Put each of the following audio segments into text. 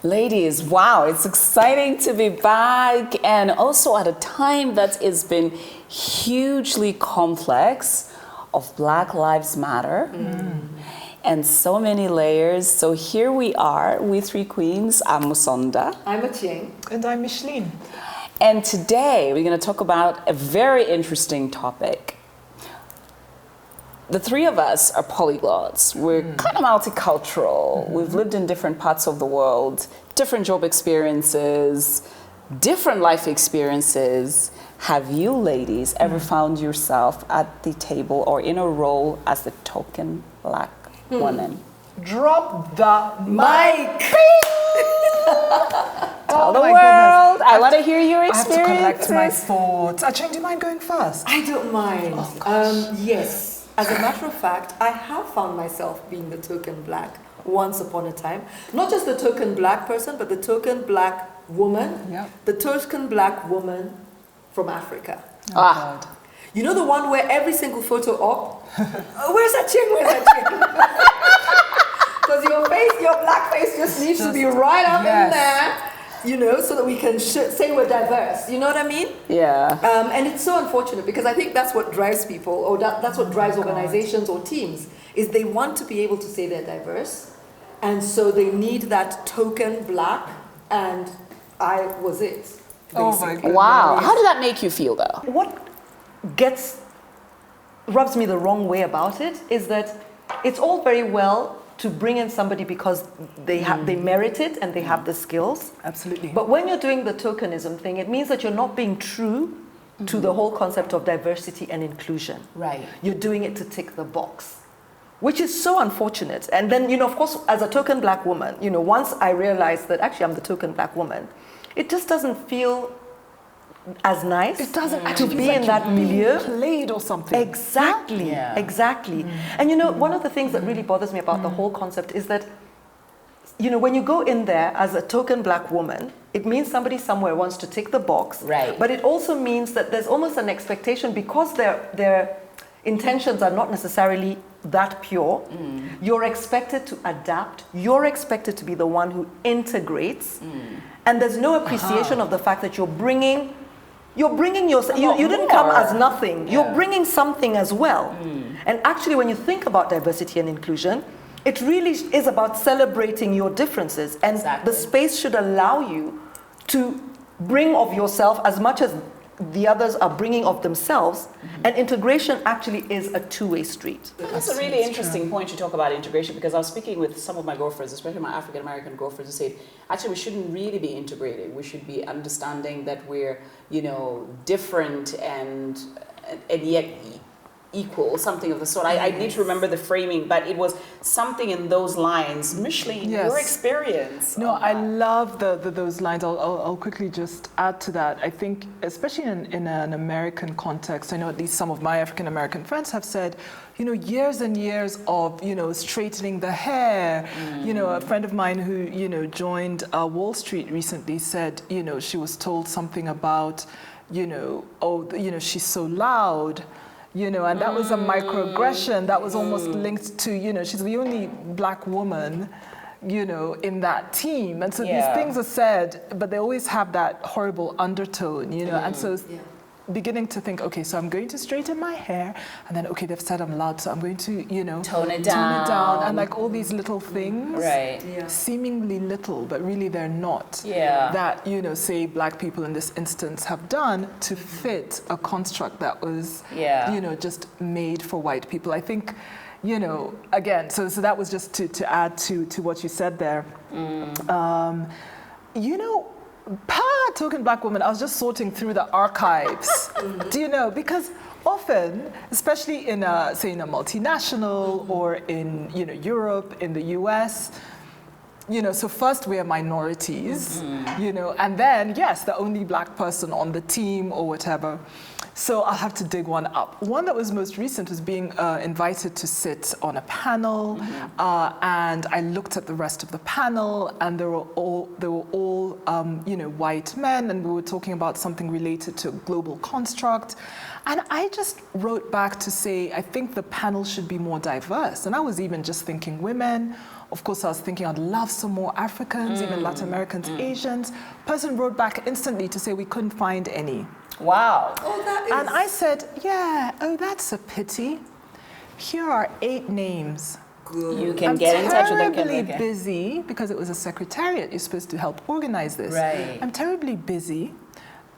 Ladies, wow, it's exciting to be back, and also at a time that has been hugely complex of Black Lives Matter. And so many layers. So here we are, we three queens. I'm Musonda. I'm Atieng. And I'm Micheline. And today we're going to talk about a very interesting topic. The three of us are polyglots. We're kind of multicultural. We've lived in different parts of the world, different job experiences, different life experiences. Have you ladies ever found yourself at the table or in a role as the token Black woman? Drop the mic. Tell the world. Goodness. I want to hear your experiences. I have to collect my thoughts. Atieng, do you mind going first? I don't mind. Oh, Yes. As a matter of fact, I have found myself being the token Black once upon a time. Not just the token Black person, but the token Black woman. Yep. The token Black woman from Africa. God. You know the one where every single photo op, where's that chin? Where's that chin? Because your black face just needs to be right up in there, you know, so that we can say we're diverse. You know what I mean? Yeah. And it's so unfortunate because I think that's what drives people, or that's what drives organizations or teams, is they want to be able to say they're diverse, and so they need that token Black, and I was it. Oh my basically. goodness. Wow. How did that make you feel, though? What rubs me the wrong way about it is that it's all very well to bring in somebody because they merit it and they have the skills. Absolutely. But when you're doing the tokenism thing, it means that you're not being true to the whole concept of diversity and inclusion. Right. You're doing it to tick the box, which is so unfortunate. And then, you know, of course, as a token Black woman, you know, once I realized that actually I'm the token Black woman, it just doesn't feel as nice It doesn't to actually be feel in like that you're being milieu. played or something. Exactly, Yeah. exactly. And you know, one of the things that really bothers me about the whole concept is that, you know, when you go in there as a token Black woman, it means somebody somewhere wants to tick the box. Right. But it also means that there's almost an expectation because their intentions are not necessarily that pure. You're expected to adapt. You're expected to be the one who integrates. And there's no appreciation of the fact that you're bringing yourself. You didn't come as nothing. You're bringing something as well. And actually, when you think about diversity and inclusion, it really is about celebrating your differences. And Exactly. the space should allow you to bring of yourself as much as the others are bringing of themselves. And integration actually is a two-way street. That's a really interesting point to talk about integration, because I was speaking with some of my girlfriends, especially my African American girlfriends, who said, actually, we shouldn't really be integrated. We should be understanding that we're, you know, different and yet equal, something of the sort. I need to remember the framing, but it was something in those lines. Micheline, Yes. your experience. No, I love those lines. I'll quickly just add to that. I think, especially in an American context, I know at least some of my African American friends have said, you know, years and years of, you know, straightening the hair. You know, a friend of mine who, you know, joined Wall Street recently said, you know, she was told something about, you know, oh, you know, she's so loud. You know, and that was a microaggression that was almost linked to, you know, she's the only Black woman, you know, in that team. And so these things are said, but they always have that horrible undertone, you know. And so beginning to think, okay, so I'm going to straighten my hair, and then, okay, they've said I'm loud, so I'm going to, you know, Tone it down. and like all these little things, Right. seemingly little, but really they're not. Yeah. That, you know, say Black people in this instance have done to fit a construct that was, you know, just made for white people. I think, you know, again, so that was just to add to what you said there. You know, token Black woman, I was just sorting through the archives. Do you know? Because often, especially in say in a multinational or in, you know, Europe, in the US, you know, so first we are minorities, you know, and then, yes, the only Black person on the team or whatever. So I'll have to dig one up. One that was most recent was being invited to sit on a panel, and I looked at the rest of the panel, and they were all you know, white men, and we were talking about something related to a global construct. And I just wrote back to say, I think the panel should be more diverse. And I was even just thinking women Of course, I was thinking I'd love some more Africans, even Latin Americans, Asians. Person wrote back instantly to say we couldn't find any. Wow. Oh, that is... And I said, yeah, oh, that's a pity. Here are 8 names. You can I'm get in touch with them. terribly busy because it was a secretariat. You're supposed to help organize this. Right. I'm terribly busy,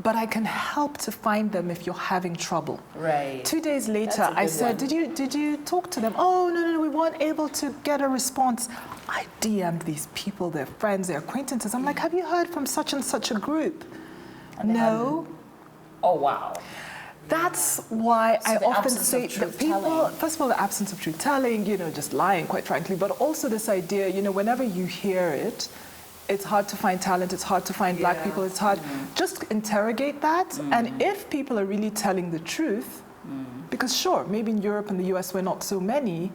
but I can help to find them if you're having trouble. Right. 2 days later, That's a I good said, one. did you talk to them? Oh, no, we weren't able to get a response. I DM'd these people, their friends, their acquaintances. I'm like, have you heard from such and such a group? No. Oh, wow. That's why So I the often absence say of that people, truth-telling. first of all, the absence of truth telling, just lying, quite frankly, but also this idea, whenever you hear it, it's hard to find talent, it's hard to find black people, it's hard. Just interrogate that, and if people are really telling the truth, because sure, maybe in Europe and the US we're not so many,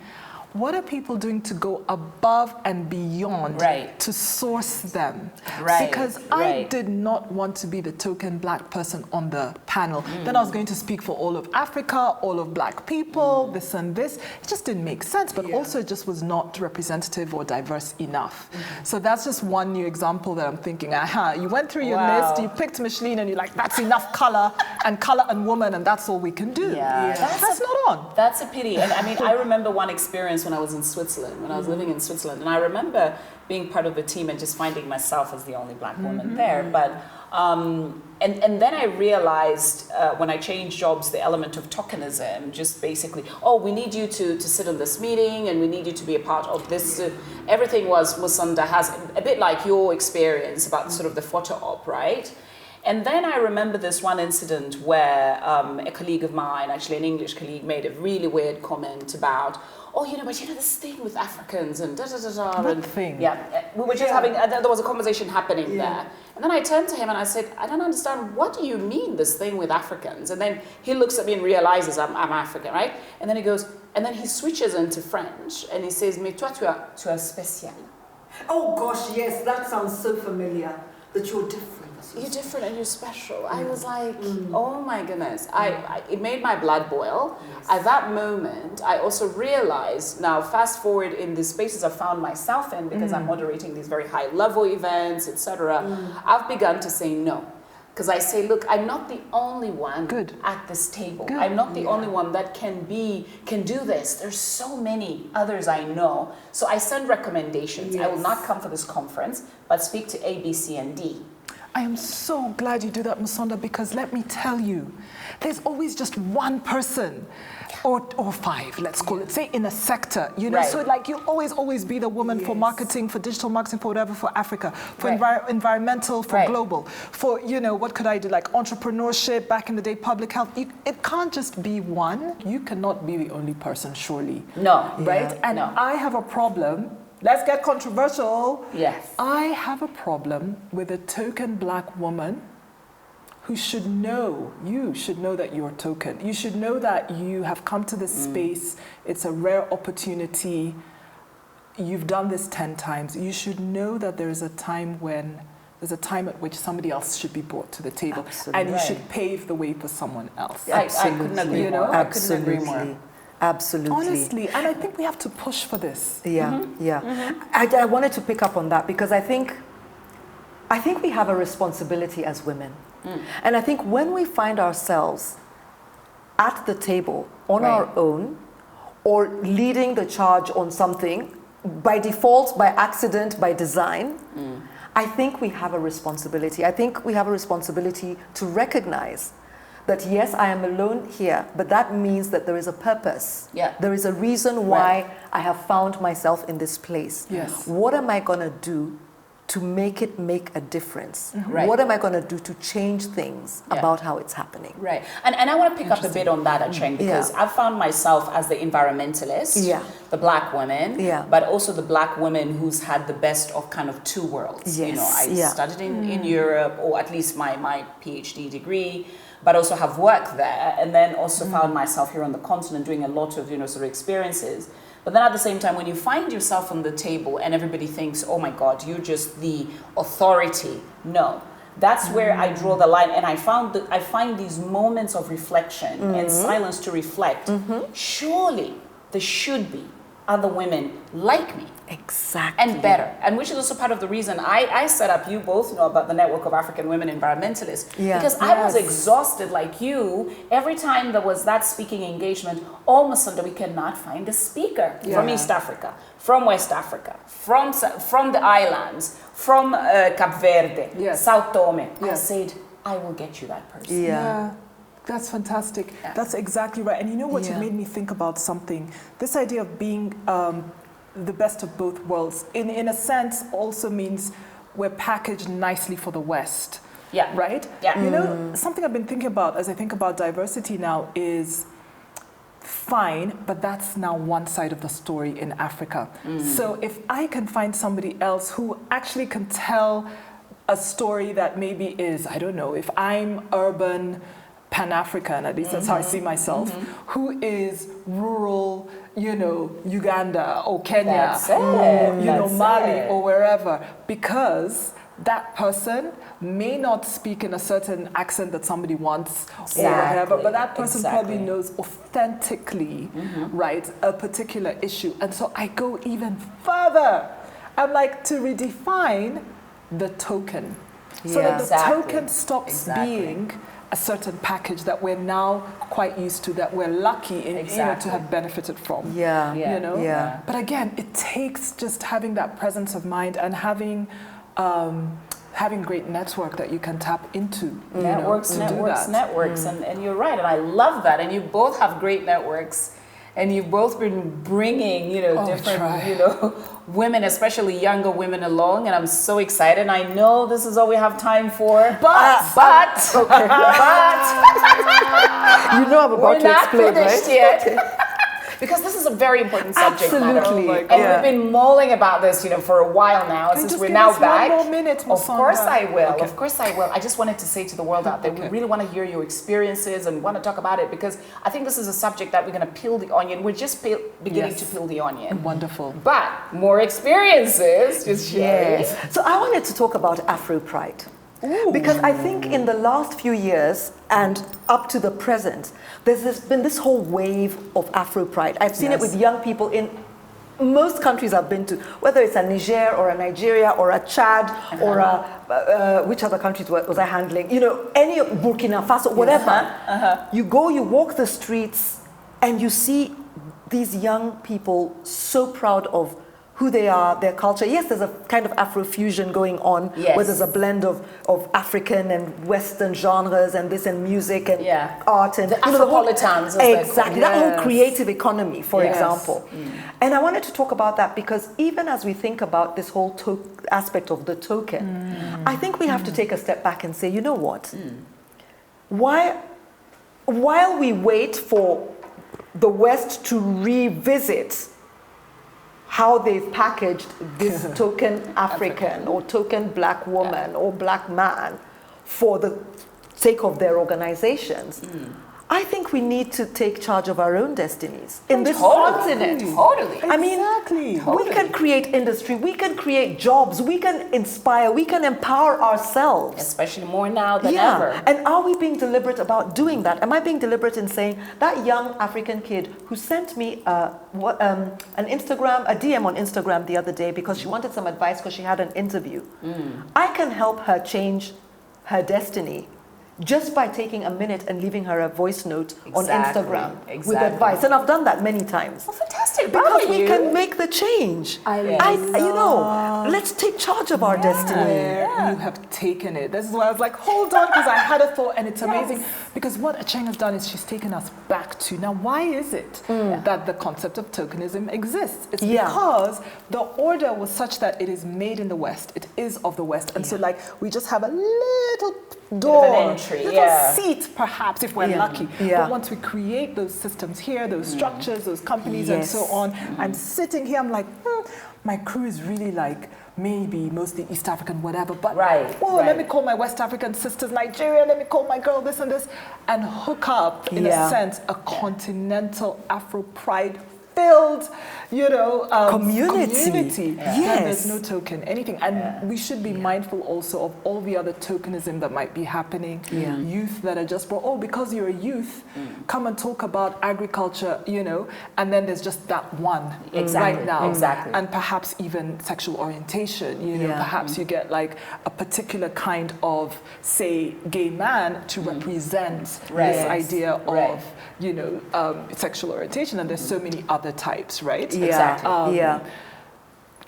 what are people doing to go above and beyond to source them? Right, Because I did not want to be the token black person on the panel. Then I was going to speak for all of Africa, all of black people, this and this. It just didn't make sense, but also it just was not representative or diverse enough. So that's just one new example that I'm thinking, you went through your list, you picked Micheline, and you're like, that's enough color and woman, and that's all we can do. Yeah. That's not on. That's a pity. And I mean, I remember one experience when I was in Switzerland, when I was living in Switzerland, and I remember being part of the team and just finding myself as the only black woman there. But and then I realized when I changed jobs, the element of tokenism, just basically, we need you to sit on this meeting, and we need you to be a part of this. Everything was under has a bit like your experience about sort of the photo op, right? And then I remember this one incident where a colleague of mine, actually an English colleague, made a really weird comment about, this thing with Africans and da-da-da-da. What thing? Yeah, we were just having, there was a conversation happening there. And then I turned to him and I said, I don't understand, what do you mean, this thing with Africans? And then he looks at me and realizes I'm African, right? And then he goes, and then he switches into French and he says, mais toi, tu es spécial. Oh gosh, yes, that sounds so familiar, that you're different. You're different and you're special. I was like, oh my goodness. It made my blood boil. Yes. At that moment, I also realized, now fast forward in the spaces I found myself in, because I'm moderating these very high level events, etc. I've begun to say no. Because I say, look, I'm not the only one at this table. Good. I'm not the only one that can do this. There's so many others I know. So I send recommendations. Yes. I will not come for this conference, but speak to A, B, C, and D. I am so glad you do that, Musonda, because let me tell you, there's always just one person, or 5, let's call it, say in a sector, so like you'll always be the woman for marketing, for digital marketing, for whatever, for Africa, for environmental, for global, for, what could I do, like entrepreneurship, back in the day, public health. It can't just be one. You cannot be the only person, surely. No. Right? And I have a problem. Let's get controversial. Yes. I have a problem with a token black woman who should know, you should know that you're token. You should know that you have come to this space. It's a rare opportunity. You've done this 10 times. You should know that there's a time at which somebody else should be brought to the table. Absolutely. And you should pave the way for someone else. I couldn't agree more. I couldn't agree more. Absolutely. Honestly, and I think we have to push for this. I wanted to pick up on that because I think we have a responsibility as women. And I think when we find ourselves at the table on our own or leading the charge on something, by default, by accident, by design, I think we have a responsibility. I think we have a responsibility to recognize that yes, I am alone here, but that means that there is a purpose. Yeah. There is a reason why I have found myself in this place. Yes. What am I going to do to make it make a difference? Right. What am I going to do to change things about how it's happening? Right. And I want to pick up a bit on that, Acheng, because I've found myself as the environmentalist, the black woman, but also the black woman who's had the best of kind of two worlds. Yes. I studied in Europe, or at least my PhD degree, but also have worked there, and then also found myself here on the continent doing a lot of, sort of experiences. But then at the same time, when you find yourself on the table and everybody thinks, oh my God, you're just the authority. No, that's where I draw the line. And I find these moments of reflection and silence to reflect. Surely there should be other women like me. Exactly. And better. And which is also part of the reason I set up, you both know about the Network of African Women Environmentalists. Yeah. Because I was exhausted like you. Every time there was that speaking engagement, almost Sunday we cannot find a speaker from East Africa, from West Africa, from the islands, from Cape Verde, Sao Tome. I said, I will get you that person. Yeah. That's fantastic. Yeah. That's exactly right. And you know what? Yeah. It made me think about something. This idea of being the best of both worlds, in a sense, also means we're packaged nicely for the West. Yeah. Right? Yeah. You know, something I've been thinking about as I think about diversity now is fine, but that's now one side of the story in Africa. So if I can find somebody else who actually can tell a story that maybe is, I don't know, if I'm urban, Pan-African, at least that's how I see myself, who is rural, you know, Uganda or Kenya or, you know, Mali or wherever, because that person may not speak in a certain accent that somebody wants or whatever, but that person probably knows authentically, right, a particular issue. And so I go even further. I'm like, to redefine the token so that the token stops being a certain package that we're now quite used to, that we're lucky in, you know, to have benefited from. You know? But again, it takes just having that presence of mind and having great network that you can tap into. Networks. And you're right, and I love that. And you both have great networks. And you've both been bringing, you know, different, you know, women, especially younger women along. And I'm so excited. And I know this is all we have time for. But you know I'm about to explain, right? Finished yet. Because this is a very important subject matter. Absolutely. And we've been mulling about this, you know, for a while now, since we're now back. 1 more minute, of course I will. Okay. Of course I will. I just wanted to say to the world out there, we really want to hear your experiences and want to talk about it, because I think this is a subject that we're going to peel the onion. We're just beginning to peel the onion. Wonderful. But more experiences, just share. So I wanted to talk about Afro Pride. Because I think in the last few years and up to the present, there's been this whole wave of Afro Pride. I've seen it with young people in most countries I've been to, whether it's a Niger or a Nigeria or a Chad or a, which other countries was I handling? You know, any Burkina Faso, whatever. You go, you walk the streets and you see these young people so proud of who they are, their culture. Yes, there's a kind of Afrofusion going on, where there's a blend of African and Western genres and this and music and art and the Afropolitans. Exactly, that whole creative economy, for example. And I wanted to talk about that because even as we think about this whole aspect of the token, I think we have to take a step back and say, you know what? While we wait for the West to revisit how they've packaged this token African or token black woman or black man for the sake of their organizations, I think we need to take charge of our own destinies in this continent. I mean, we can create industry, we can create jobs, we can inspire, we can empower ourselves. Especially more now than ever. And are we being deliberate about doing that? Am I being deliberate in saying that young African kid who sent me an Instagram, a DM on Instagram the other day because she wanted some advice because she had an interview. I can help her change her destiny just by taking a minute and leaving her a voice note on Instagram with advice. And I've done that many times. Oh, fantastic. Because we can make the change. You know, let's take charge of our destiny. You have taken it. This is why I was like, hold on, because I had a thought, and it's amazing. Because what Acheng has done is she's taken us back to, now why is it that the concept of tokenism exists? It's because the order was such that it is made in the West. It is of the West. And so like, we just have a little door, little seat perhaps if we're lucky. But once we create those systems here, those structures, those companies and so on, I'm sitting here, I'm like, my crew is really like maybe mostly East African, whatever, but let me call my West African sisters Nigeria, let me call my girl this and this, and hook up, in a sense, a continental Afro Pride filled, Community. then Yes. there's no token, anything. And we should be mindful also of all the other tokenism that might be happening. Yeah. Youth that are just, because you're a youth, come and talk about agriculture, and then there's just that one Exactly, right now. exactly. And perhaps even sexual orientation, Yeah. perhaps you get like a particular kind of, say, gay man to represent Right. this idea of, Right. sexual orientation, and there's so many other types, right? Yeah. Exactly. Yeah.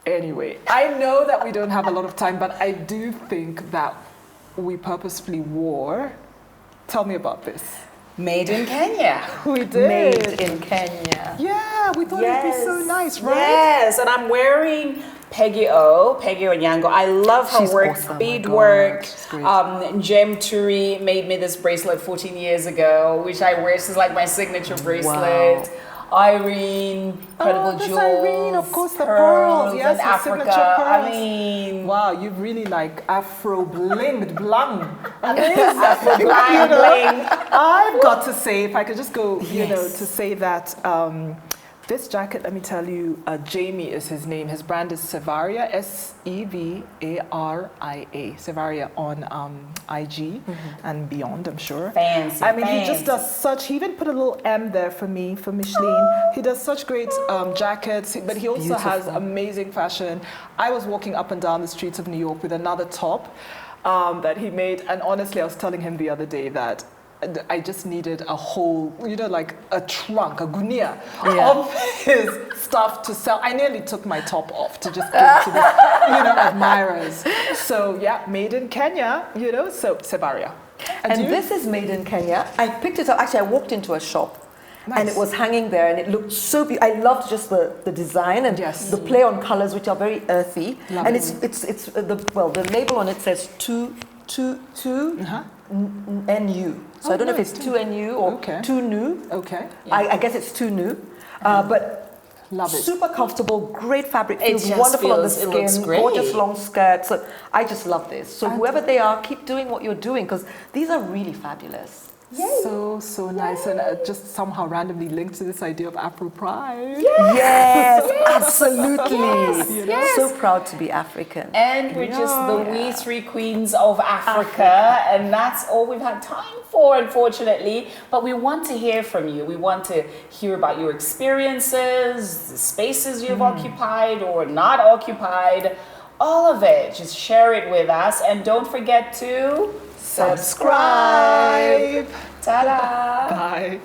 Anyway, I know that we don't have a lot of time, but I do think that we purposefully wore. Tell me about this. Made in Kenya. We did. Made in Kenya. Yeah, we thought it'd be so nice, right? Yes, and I'm wearing Peggy Onyango. I love her She's work, awesome. bead Oh my God, work. she's great. Jem Turi made me this bracelet 14 years ago, which I wear. This is like my signature bracelet. Irene, incredible that's jewels. Irene, of course, the pearls. Yes, in the Africa. signature pearls. I mean, Wow, you really like Afro blinged blang. Amazing. Afro bling bling. I've got to say, if I could just go, Yes. to say that this jacket, let me tell you, Jamie is his name. His brand is Sevaria, Sevaria, Sevaria on IG and beyond, I'm sure. Fancy, I mean, he just fancy. does such, he even put a little M there for me, for Micheline. He does such great jackets, but he also has amazing fashion. I was walking up and down the streets of New York with another top that he made, and honestly, I was telling him the other day that I just needed a whole, like a trunk, a gunia of his stuff to sell. I nearly took my top off to just give to the, admirers. So yeah, made in Kenya, so Sevaria. And you? this is made in Kenya. I picked it up. Actually, I walked into a shop. Nice. And it was hanging there, and it looked so beautiful. I loved just the design and Yes. the play on colors, which are very earthy. Love and it. it's the label on it says two NU. So I don't know if it's nice. 2NU or Okay. 2 new. Okay. I guess it's 2 new. But Love it. super comfortable, great fabric, It feels just wonderful on the feels- it looks skin, great. gorgeous long skirt. So I just love this. So whoever they are, keep doing what you're doing because these are really fabulous. So nice, and just somehow randomly linked to this idea of Afro pride. Yes, absolutely. yes. So proud to be African. And we're just the we three queens of Africa, and that's all we've had time for, unfortunately. But we want to hear from you. We want to hear about your experiences, the spaces you've occupied or not occupied, all of it. Just share it with us, and don't forget to subscribe. Ta-da! Bye.